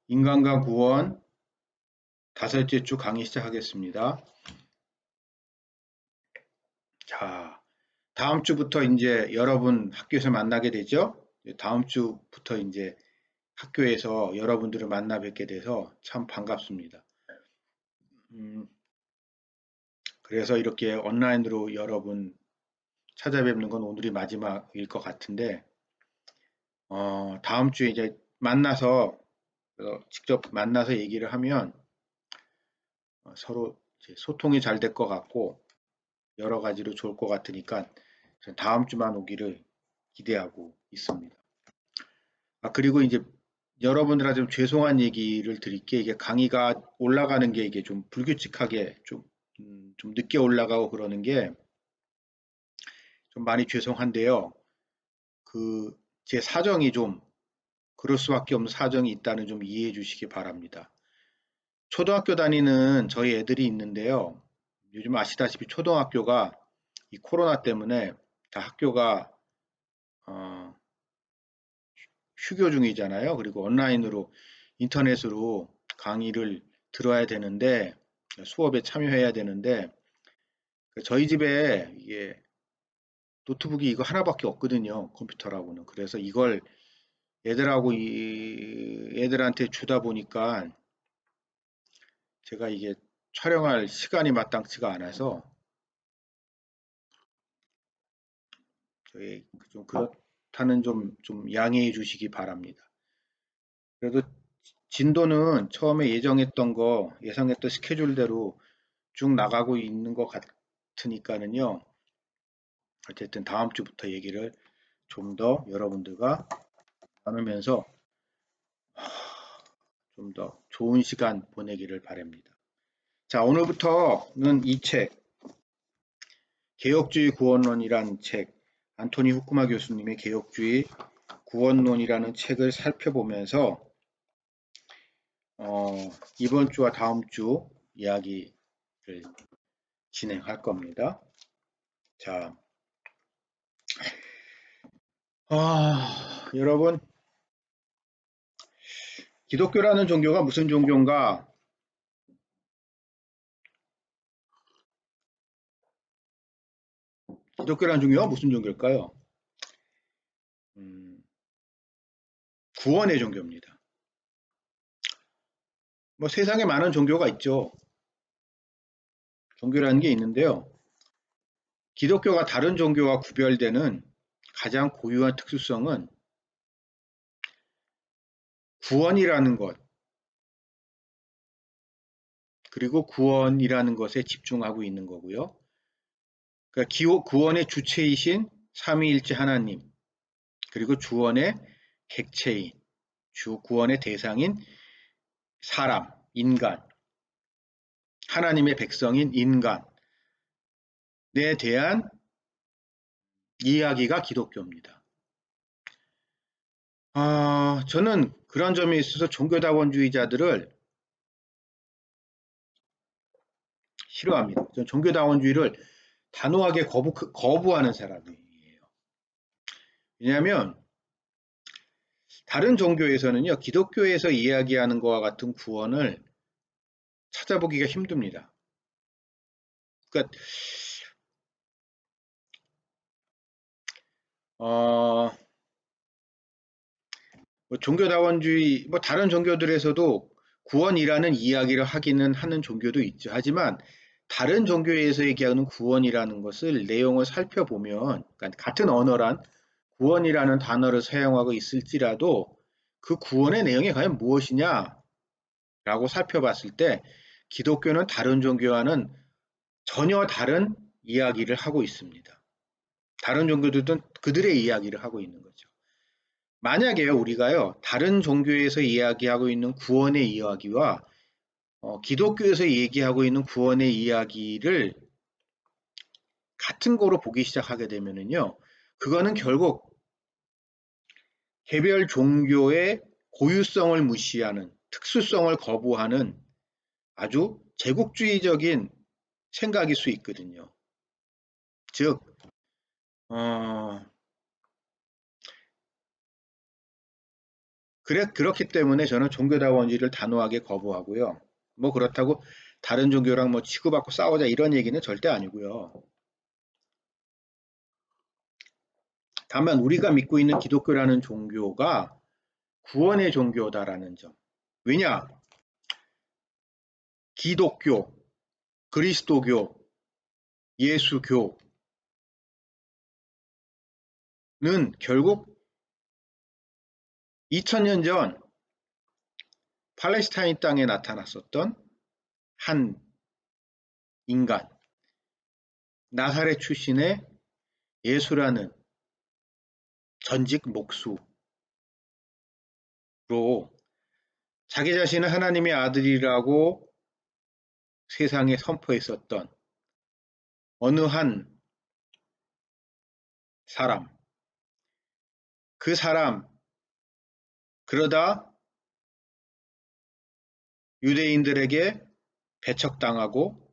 인간과 구원 다섯째 주 강의 시작하겠습니다. 자, 다음 주부터 이제 여러분 학교에서 만나게 되죠? 다음 주부터 이제 학교에서 여러분들을 만나 뵙게 돼서 참 반갑습니다. 그래서 이렇게 온라인으로 여러분 찾아뵙는 건 오늘이 마지막일 것 같은데, 다음 주에 이제 만나서, 직접 만나서 얘기를 하면 서로 이제 소통이 잘 될 것 같고, 여러 가지로 좋을 것 같으니까 다음 주만 오기를 기대하고 있습니다. 그리고 이제 여러분들한테 좀 죄송한 얘기를 드릴게. 이게 강의가 올라가는 게 이게 좀 불규칙하게 좀 늦게 올라가고 그러는 게 좀 많이 죄송한데요. 제 사정이 좀 그럴 수밖에 없는 사정이 있다는 좀 이해해 주시기 바랍니다. 초등학교 다니는 저희 애들이 있는데요. 요즘 아시다시피 초등학교가 이 코로나 때문에 다 학교가 어, 휴교 중이잖아요. 그리고 온라인으로 인터넷으로 강의를 들어야 되는데 수업에 참여해야 되는데 저희 집에 이게 노트북이 이거 하나밖에 없거든요. 컴퓨터라고는. 그래서 이걸 애들한테 주다 보니까 제가 이게 촬영할 시간이 마땅치가 않아서 저희 좀 그렇다는 좀 양해해 주시기 바랍니다. 그래도 진도는 처음에 예상했던 스케줄대로 쭉 나가고 있는 것 같으니까는요. 어쨌든 다음 주부터 얘기를 좀 더 여러분들과 나누면서 좀 더 좋은 시간 보내기를 바랍니다. 자, 오늘부터는 이 책, 개혁주의 구원론이라는 책, 안토니 후쿠마 교수님의 개혁주의 구원론이라는 책을 살펴보면서 이번 주와 다음 주 이야기를 진행할 겁니다. 자, 여러분, 기독교라는 종교가 무슨 종교인가? 기독교라는 종교가 무슨 종교일까요? 구원의 종교입니다. 뭐 세상에 많은 종교가 있죠. 종교라는 게 있는데요. 기독교가 다른 종교와 구별되는 가장 고유한 특수성은 구원이라는 것, 그리고 구원이라는 것에 집중하고 있는 거고요. 그러니까 구원의 주체이신 삼위일체 하나님, 그리고 구원의 객체인, 구원의 대상인 사람, 인간, 하나님의 백성인 인간에 대한 이야기가 기독교입니다. 저는 그런 점에 있어서 종교다원주의자들을 싫어합니다. 저는 종교다원주의를 단호하게 거부하는 사람이에요. 왜냐하면 다른 종교에서는요, 기독교에서 이야기하는 것과 같은 구원을 찾아보기가 힘듭니다. 그러니까 종교다원주의, 다른 종교들에서도 구원이라는 이야기를 하기는 하는 종교도 있죠. 하지만 다른 종교에서 얘기하는 구원이라는 것을 내용을 살펴보면, 그러니까 같은 언어란 구원이라는 단어를 사용하고 있을지라도 그 구원의 내용이 과연 무엇이냐라고 살펴봤을 때 기독교는 다른 종교와는 전혀 다른 이야기를 하고 있습니다. 다른 종교들은 그들의 이야기를 하고 있는 거죠. 만약에 우리가요, 다른 종교에서 이야기하고 있는 구원의 이야기와 기독교에서 얘기하고 있는 구원의 이야기를 같은 거로 보기 시작하게 되면은요, 그거는 결국 개별 종교의 고유성을 무시하는, 특수성을 거부하는 아주 제국주의적인 생각일 수 있거든요. 즉, 어, 그렇기 때문에 저는 종교다원주의를 단호하게 거부하고요. 뭐 그렇다고 다른 종교랑 뭐 치고받고 싸우자 이런 얘기는 절대 아니고요. 다만 우리가 믿고 있는 기독교라는 종교가 구원의 종교다라는 점. 왜냐? 기독교, 그리스도교, 예수교는 결국 2000년 전 팔레스타인 땅에 나타났었던 한 인간, 나사렛 출신의 예수라는 전직 목수로 자기 자신은 하나님의 아들이라고 세상에 선포했었던 어느 한 사람, 그 사람, 그러다 유대인들에게 배척당하고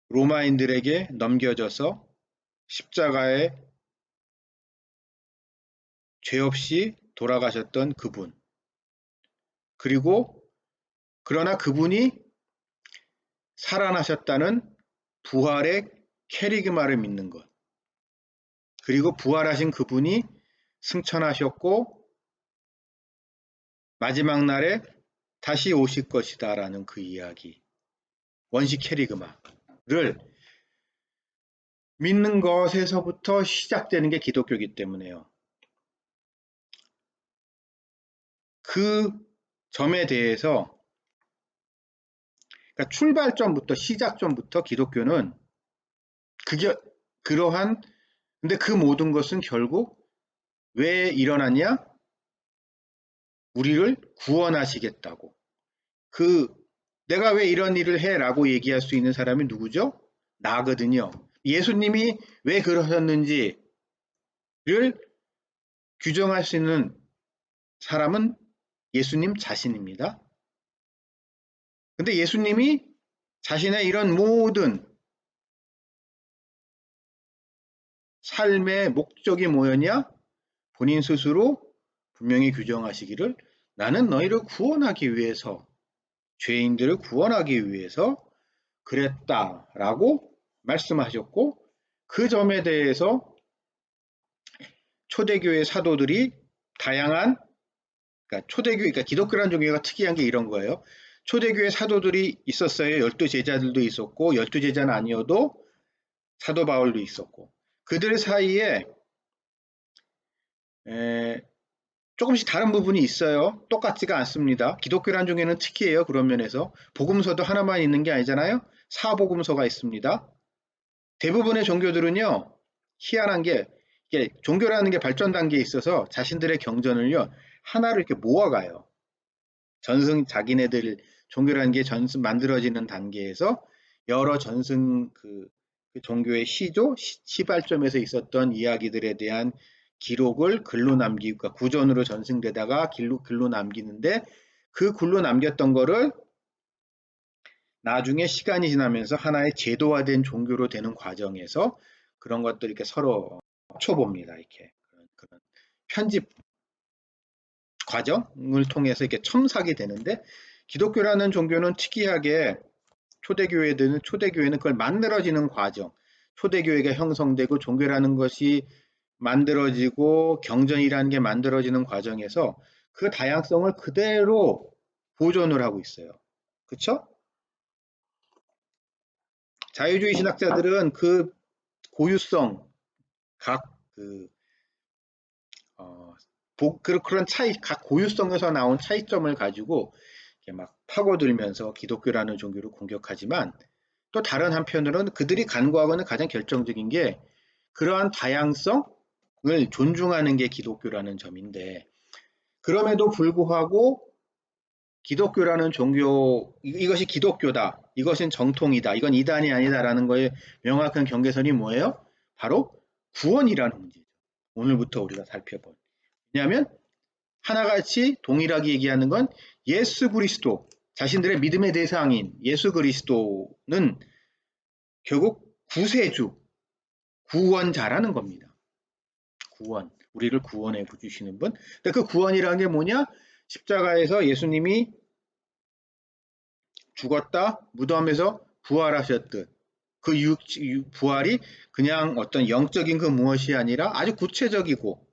로마인들에게 넘겨져서 십자가에 죄 없이 돌아가셨던 그분. 그리고 그러나 그분이 살아나셨다는 부활의 캐리그마를 믿는 것. 그리고 부활하신 그분이 승천하셨고 마지막 날에 다시 오실 것이다 라는 그 이야기. 원시 캐리그마를 믿는 것에서부터 시작되는 게 기독교이기 때문에요. 그 점에 대해서 그러니까 출발점부터 시작점부터 기독교는 그게 그러한 근데 그 모든 것은 결국 왜 일어났냐? 우리를 구원하시겠다고. 내가 왜 이런 일을 해라고 얘기할 수 있는 사람이 누구죠? 나거든요. 예수님이 왜 그러셨는지를 규정할 수 있는 사람은 예수님 자신입니다. 근데 예수님이 자신의 이런 모든 삶의 목적이 뭐였냐? 본인 스스로 분명히 규정하시기를 나는 너희를 구원하기 위해서 죄인들을 구원하기 위해서 그랬다라고 말씀하셨고 그 점에 대해서 초대교회 사도들이 다양한 그러니까 기독교라는 종교가 특이한 게 이런 거예요. 초대교회 사도들이 있었어요. 12제자들도 있었고 12제자는 아니어도 사도 바울도 있었고 그들 사이에 조금씩 다른 부분이 있어요. 똑같지가 않습니다. 기독교라는 종교는 특이해요. 그런 면에서 복음서도 하나만 있는 게 아니잖아요. 사복음서가 있습니다. 대부분의 종교들은요. 희한한 게 이게 종교라는 게 발전 단계에 있어서 자신들의 경전을요. 하나로 이렇게 모아가요. 자기네들 종교라는 게 만들어지는 단계에서 여러 그 종교의 시발점에서 있었던 이야기들에 대한 기록을 글로 남기고 그러니까 구전으로 전승되다가 글로 남기는데 그 글로 남겼던 거를 나중에 시간이 지나면서 하나의 제도화된 종교로 되는 과정에서 그런 것들 이렇게 서로 합쳐봅니다. 이렇게 그런 편집 과정을 통해서 이렇게 첨삭이 되는데 기독교라는 종교는 특이하게 초대교회는 그걸 만들어지는 과정, 초대교회가 형성되고 종교라는 것이 만들어지고 경전이라는 게 만들어지는 과정에서 그 다양성을 그대로 보존을 하고 있어요. 그렇죠? 자유주의 신학자들은 그 고유성, 그런 각 고유성에서 나온 차이점을 가지고 막 파고들면서 기독교라는 종교를 공격하지만 또 다른 한편으로는 그들이 간구하고는 가장 결정적인 게 그러한 다양성을 존중하는 게 기독교라는 점인데 그럼에도 불구하고 기독교라는 종교 이것이 기독교다. 이것은 정통이다. 이건 이단이 아니다라는 거에 명확한 경계선이 뭐예요? 바로 구원이라는 문제죠. 오늘부터 우리가 살펴본. 왜냐하면 하나같이 동일하게 얘기하는 건 예수 그리스도, 자신들의 믿음의 대상인 예수 그리스도는 결국 구세주, 구원자라는 겁니다. 구원. 우리를 구원해 주시는 분. 근데 그 구원이라는 게 뭐냐? 십자가에서 예수님이 죽었다 무덤에서 부활하셨듯 그 부활이 그냥 어떤 영적인 그 무엇이 아니라 아주 구체적이고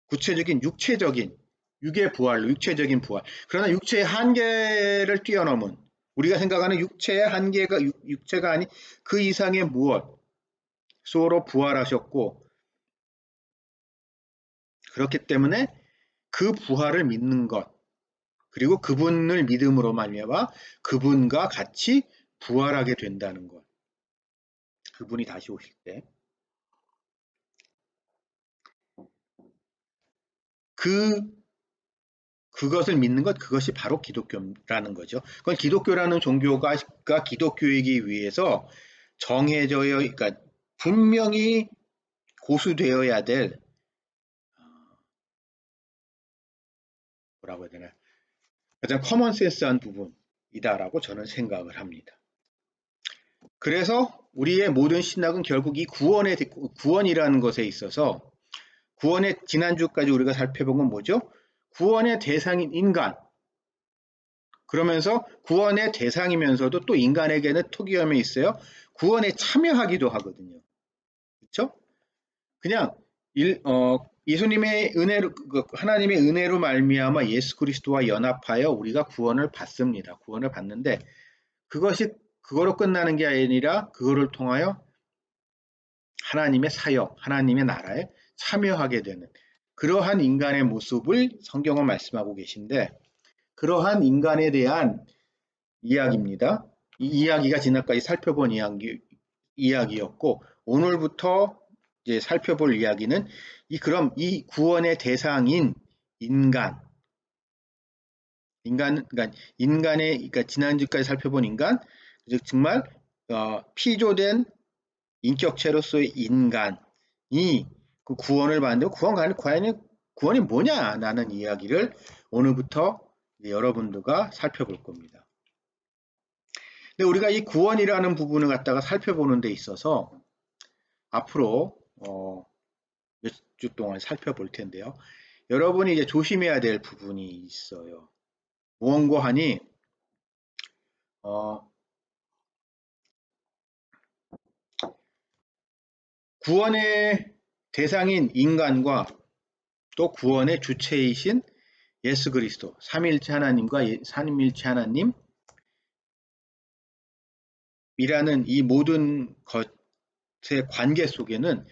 구체적인 육체적인 육의 부활로 육체적인 부활. 그러나 육체의 한계를 뛰어넘은 우리가 생각하는 육체의 한계가 육체가 아닌 그 이상의 무엇으로 부활하셨고 그렇기 때문에 그 부활을 믿는 것 그리고 그분을 믿음으로 말미암아 그분과 같이 부활하게 된다는 것. 그분이 다시 오실 때. 그것을 믿는 것, 그것이 바로 기독교라는 거죠. 그건 기독교라는 종교가 기독교이기 위해서 정해져야, 그러니까 분명히 고수되어야 될, 뭐라고 해야 되나, 가장 커먼센스한 부분이다라고 저는 생각을 합니다. 그래서 우리의 모든 신학은 결국 이 구원이라는 것에 있어서 구원의 지난주까지 우리가 살펴본 건 뭐죠? 구원의 대상인 인간. 그러면서 구원의 대상이면서도 또 인간에게는 특이함이 있어요. 구원에 참여하기도 하거든요. 그렇죠? 그냥 예수님의 은혜로 하나님의 은혜로 말미암아 예수 그리스도와 연합하여 우리가 구원을 받습니다. 구원을 받는데 그것이 그거로 끝나는 게 아니라 그거를 통하여 하나님의 사역, 하나님의 나라에 참여하게 되는 그러한 인간의 모습을 성경은 말씀하고 계신데 그러한 인간에 대한 이야기입니다. 이 이야기가 지난까지 살펴본 이야기였고 오늘부터 이제 살펴볼 이야기는 그럼 이 구원의 대상인 그러니까 지난주까지 살펴본 인간, 즉 정말 피조된 인격체로서의 인간이 그 구원을 받는데 구원이 뭐냐라는 이야기를 오늘부터 여러분들과 살펴볼 겁니다. 근데 우리가 이 구원이라는 부분을 갖다가 살펴보는 데 있어서 앞으로 몇 주 동안 살펴볼 텐데요. 여러분이 이제 조심해야 될 부분이 있어요. 무언고 하니 구원의 대상인 인간과 또 구원의 주체이신 예수 그리스도, 삼위일체 하나님과 삼위일체 하나님이라는 이 모든 것의 관계 속에는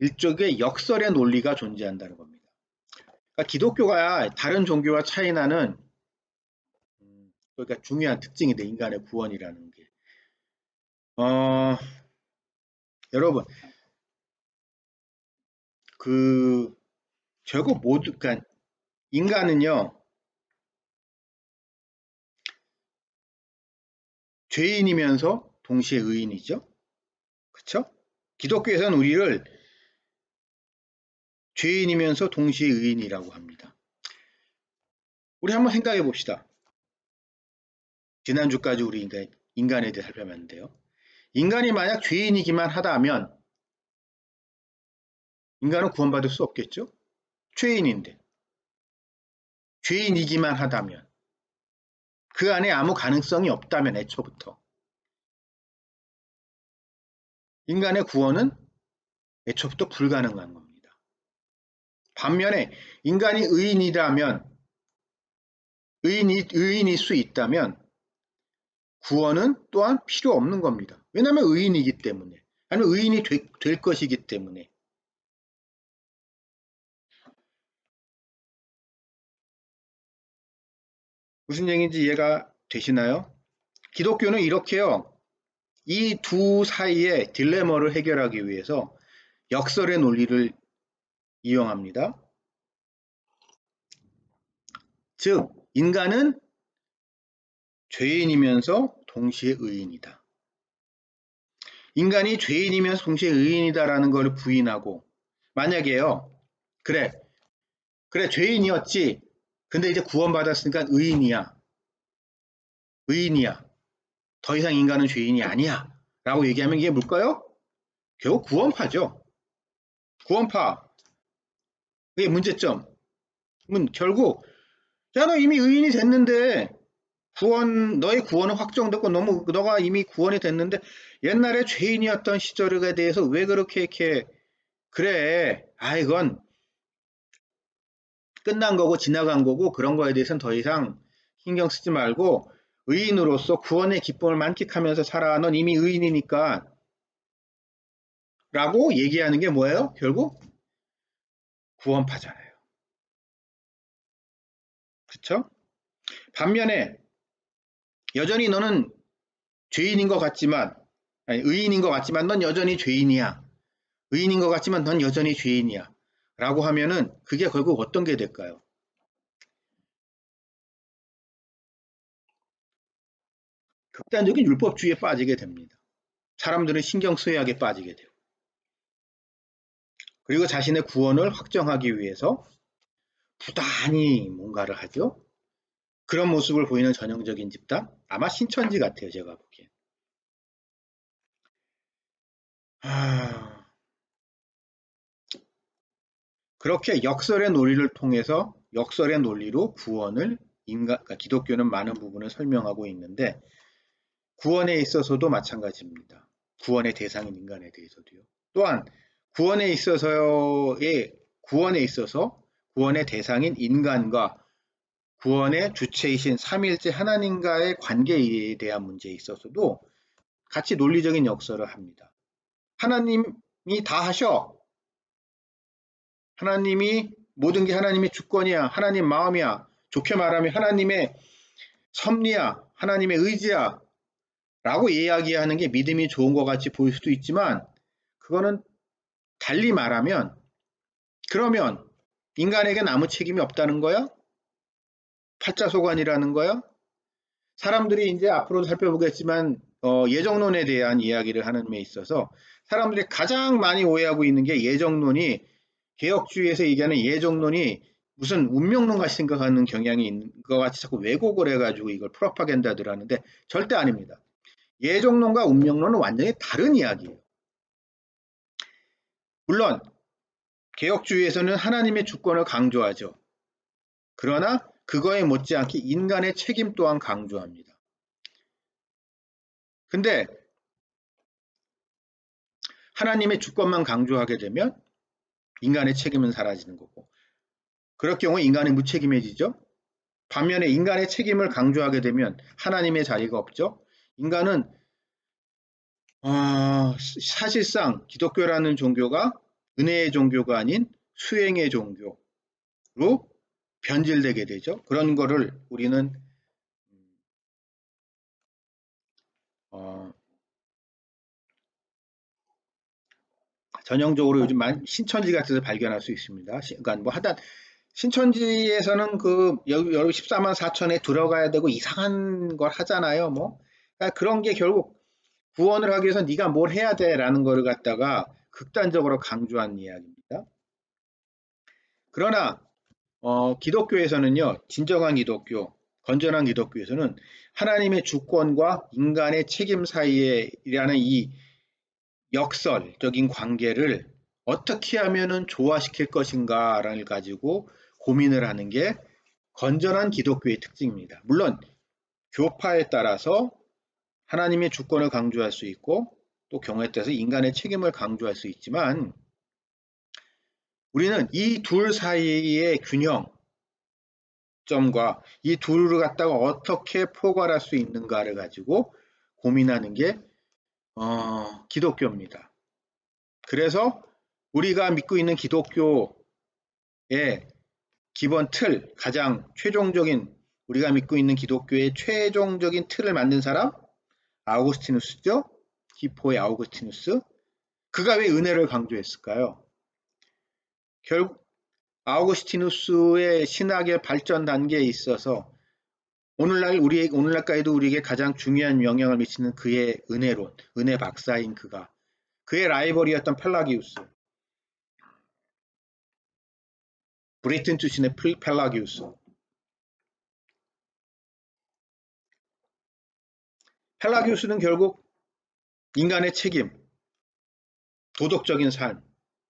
일종의 역설의 논리가 존재한다는 겁니다. 그러니까 기독교가 다른 종교와 차이 나는 그러니까 중요한 특징인데 인간의 구원이라는 게 여러분 결국 그러니까 인간은요 죄인이면서 동시에 의인이죠. 그렇죠? 기독교에서는 우리를 죄인이면서 동시에 의인이라고 합니다. 우리 한번 생각해 봅시다. 지난주까지 우리 인간에 대해 살펴봤는데요. 인간이 만약 죄인이기만 하다면 인간은 구원받을 수 없겠죠? 죄인인데. 죄인이기만 하다면. 그 안에 아무 가능성이 없다면 애초부터. 인간의 구원은 애초부터 불가능한 겁니다. 반면에 인간이 의인이라면 의인일 수 있다면 구원은 또한 필요 없는 겁니다. 왜냐하면 의인이기 때문에 아니면 의인이 될 것이기 때문에 무슨 얘기인지 이해가 되시나요? 기독교는 이렇게요. 이 두 사이의 딜레마를 해결하기 위해서 역설의 논리를 이용합니다. 즉 인간은 죄인이면서 동시에 의인이다. 인간이 죄인이면서 동시에 의인이다라는 걸 부인하고 만약에요. 그래 죄인이었지. 근데 이제 구원받았으니까 의인이야. 더 이상 인간은 죄인이 아니야. 라고 얘기하면 이게 뭘까요? 결국 구원파죠. 구원파. 그게 문제점은 결국 야, 너 이미 의인이 됐는데 너의 구원은 확정됐고 너가 이미 구원이 됐는데 옛날에 죄인이었던 시절에 대해서 왜 그렇게 이렇게 그래? 아, 이건 끝난 거고 지나간 거고 그런 거에 대해서는 더 이상 신경 쓰지 말고 의인으로서 구원의 기쁨을 만끽하면서 살아. 넌 이미 의인이니까 라고 얘기하는 게 뭐예요? 결국 구원파잖아요. 그쵸? 반면에 여전히 너는 죄인인 것 같지만 아니, 의인인 것 같지만 넌 여전히 죄인이야. 의인인 것 같지만 넌 여전히 죄인이야. 라고 하면은 그게 결국 어떤 게 될까요? 극단적인 율법주의에 빠지게 됩니다. 사람들은 신경 쓰여하게 빠지게 돼요. 그리고 자신의 구원을 확정하기 위해서 부단히 뭔가를 하죠. 그런 모습을 보이는 전형적인 집단? 아마 신천지 같아요, 제가 보기엔. 그렇게 역설의 논리를 통해서 역설의 논리로 구원을 그러니까 기독교는 많은 부분을 설명하고 있는데 구원에 있어서도 마찬가지입니다. 구원의 대상인 인간에 대해서도요. 또한 구원에 있어서 구원의 대상인 인간과 구원의 주체이신 삼위일체 하나님과의 관계에 대한 문제에 있어서도 같이 논리적인 역설을 합니다. 하나님이 다 하셔. 하나님이 모든 게 하나님의 주권이야. 하나님 마음이야. 좋게 말하면 하나님의 섭리야. 하나님의 의지야. 라고 이야기하는 게 믿음이 좋은 것 같이 보일 수도 있지만 그거는 달리 말하면 그러면 인간에겐 아무 책임이 없다는 거야? 팔자소관이라는 거야? 사람들이 이제 앞으로 살펴보겠지만 예정론에 대한 이야기를 하는 데 있어서 사람들이 가장 많이 오해하고 있는 게 예정론이 개혁주의에서 얘기하는 예정론이 무슨 운명론 같이 생각하는 경향이 있는 것 같이 자꾸 왜곡을 해가지고 이걸 프로파간다들 하는데 절대 아닙니다. 예정론과 운명론은 완전히 다른 이야기예요. 물론 개혁주의에서는 하나님의 주권을 강조하죠. 그러나 그거에 못지않게 인간의 책임 또한 강조합니다. 근데 하나님의 주권만 강조하게 되면 인간의 책임은 사라지는 거고 그럴 경우 인간은 무책임해지죠. 반면에 인간의 책임을 강조하게 되면 하나님의 자리가 없죠. 인간은 사실상 기독교라는 종교가 은혜의 종교가 아닌 수행의 종교로 변질되게 되죠. 그런 거를 우리는 어, 전형적으로 요즘 신천지 같은 데서 발견할 수 있습니다. 그러니까 뭐 하여튼 신천지에서는 그 여러분 14만 4천에 들어가야 되고 이상한 걸 하잖아요. 뭐 그러니까 그런 게 결국 구원을 하기 위해서 네가 뭘 해야 돼라는 거를 갖다가 극단적으로 강조한 이야기입니다. 그러나 기독교에서는요, 진정한 기독교, 건전한 기독교에서는 하나님의 주권과 인간의 책임 사이에라는 이 역설적인 관계를 어떻게 하면은 조화시킬 것인가를 가지고 고민을 하는 게 건전한 기독교의 특징입니다. 물론 교파에 따라서 하나님의 주권을 강조할 수 있고 또 경우에 따라서 인간의 책임을 강조할 수 있지만 우리는 이 둘 사이의 균형점과 이 둘을 갖다가 어떻게 포괄할 수 있는가를 가지고 고민하는 게 기독교입니다. 그래서 우리가 믿고 있는 기독교의 기본 틀, 가장 최종적인 우리가 믿고 있는 기독교의 최종적인 틀을 만든 사람 아우구스티누스죠. 히포의 아우구스티누스. 그가 왜 은혜를 강조했을까요? 결국 아우구스티누스의 신학의 발전 단계에 있어서 오늘날까지도 우리에게 가장 중요한 영향을 미치는 그의 은혜론, 은혜 박사인 그의 라이벌이었던 펠라기우스, 브리튼 출신의 펠라기우스. 펠라기우스는 결국 인간의 책임, 도덕적인 삶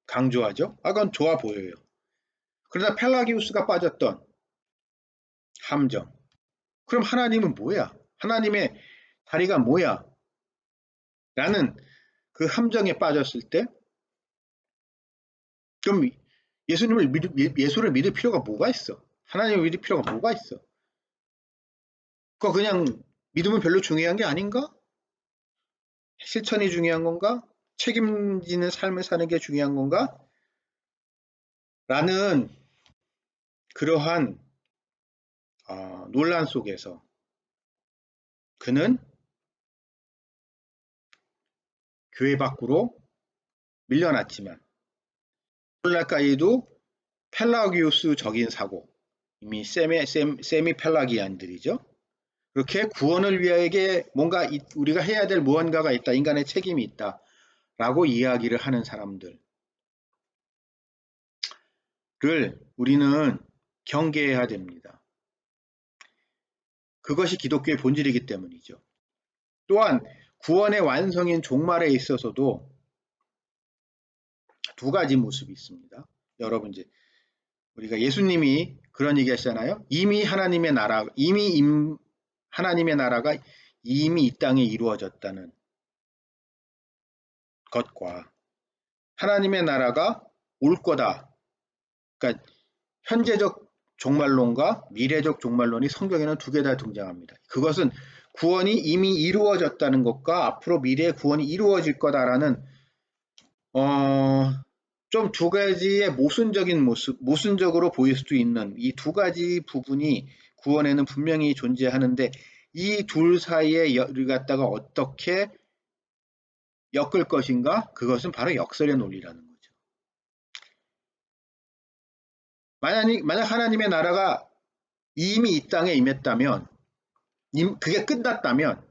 강조하죠. 그건 좋아 보여요. 그러다 펠라기우스가 빠졌던 함정. 그럼 하나님은 뭐야? 하나님의 다리가 뭐야? 라는 그 함정에 빠졌을 때 그럼 예수를 믿을 필요가 뭐가 있어? 하나님을 믿을 필요가 뭐가 있어? 그거 그냥 믿으면 별로 중요한 게 아닌가? 실천이 중요한 건가? 책임지는 삶을 사는 게 중요한 건가? 라는 그러한 논란 속에서 그는 교회 밖으로 밀려났지만 오늘날까지도 펠라기우스적인 사고, 이미 세미 펠라기안들이죠. 그렇게 구원을 위하여 뭔가 우리가 해야 될 무언가가 있다. 인간의 책임이 있다. 라고 이야기를 하는 사람들을 우리는 경계해야 됩니다. 그것이 기독교의 본질이기 때문이죠. 또한 구원의 완성인 종말에 있어서도 두 가지 모습이 있습니다. 여러분 이제 우리가 예수님이 그런 얘기 하시잖아요. 하나님의 나라가 이미 이 땅에 이루어졌다는 것과 하나님의 나라가 올 거다. 그러니까 현재적 종말론과 미래적 종말론이 성경에는 두 개 다 등장합니다. 그것은 구원이 이미 이루어졌다는 것과 앞으로 미래의 구원이 이루어질 거다라는 좀 두 가지의 모순적으로 보일 수도 있는 이 두 가지 부분이 구원에는 분명히 존재하는데 이 둘 사이에 갖다가 어떻게 엮을 것인가? 그것은 바로 역설의 논리라는 거죠. 만약 하나님의 나라가 이미 이 땅에 임했다면, 그게 끝났다면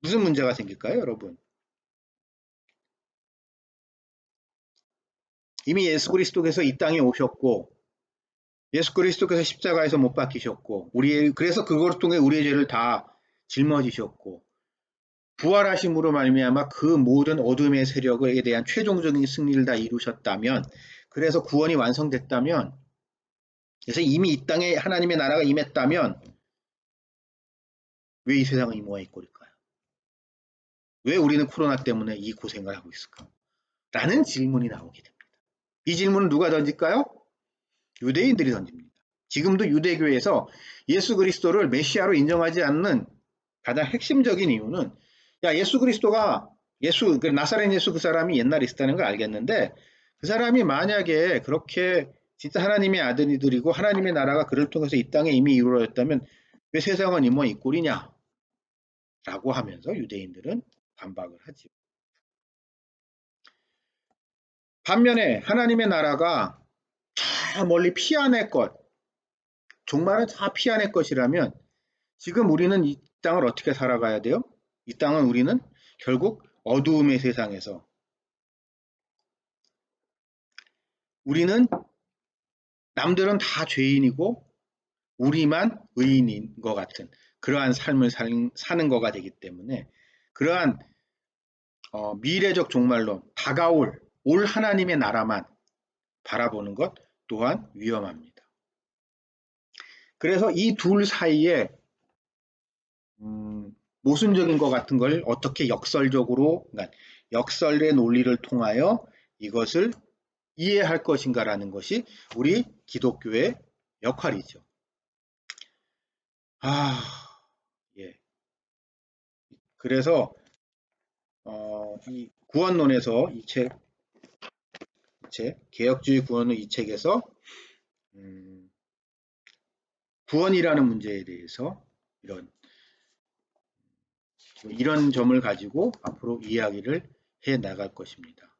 무슨 문제가 생길까요, 여러분? 이미 예수 그리스도께서 이 땅에 오셨고 예수 그리스도께서 십자가에서 못 박히셨고 그래서 그걸 통해 우리의 죄를 다 짊어지셨고 부활하심으로 말미암아 그 모든 어둠의 세력에 대한 최종적인 승리를 다 이루셨다면 그래서 구원이 완성됐다면 그래서 이미 이 땅에 하나님의 나라가 임했다면 왜 이 세상은 이 모양일 꼴일까요? 왜 우리는 코로나 때문에 이 고생을 하고 있을까? 라는 질문이 나오게 됩니다. 이 질문은 누가 던질까요? 유대인들이 던집니다. 지금도 유대교에서 예수 그리스도를 메시아로 인정하지 않는 가장 핵심적인 이유는 예수 그리스도가 나사렛 예수 그 사람이 옛날에 있었다는 걸 알겠는데 그 사람이 만약에 그렇게 진짜 하나님의 아들이들이고 하나님의 나라가 그를 통해서 이 땅에 이미 이루어졌다면 왜 세상은 이모 이 꼴이냐? 라고 하면서 유대인들은 반박을 하죠. 반면에 하나님의 나라가 저 멀리 피안의 것, 종말은 저 피안의 것이라면 지금 우리는 이 땅을 어떻게 살아가야 돼요? 이 땅은 우리는 결국 어두움의 세상에서 우리는 남들은 다 죄인이고 우리만 의인인 것 같은 그러한 삶을 사는 거가 되기 때문에 그러한 미래적 종말론, 다가올 올 하나님의 나라만 바라보는 것 또한 위험합니다. 그래서 이 둘 사이에 모순적인 것 같은 걸 어떻게 역설적으로, 그러니까 역설의 논리를 통하여 이것을 이해할 것인가라는 것이 우리 기독교의 역할이죠. 예. 그래서 이 구원론에서 이 책, 개혁주의 구원론 이 책에서 구원이라는 문제에 대해서 이런 점을 가지고 앞으로 이야기를 해 나갈 것입니다.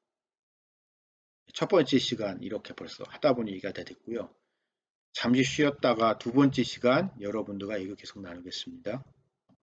첫 번째 시간 이렇게 벌써 하다 보니 얘기가 다 됐고요. 잠시 쉬었다가 두 번째 시간 여러분들과 이거 계속 나누겠습니다.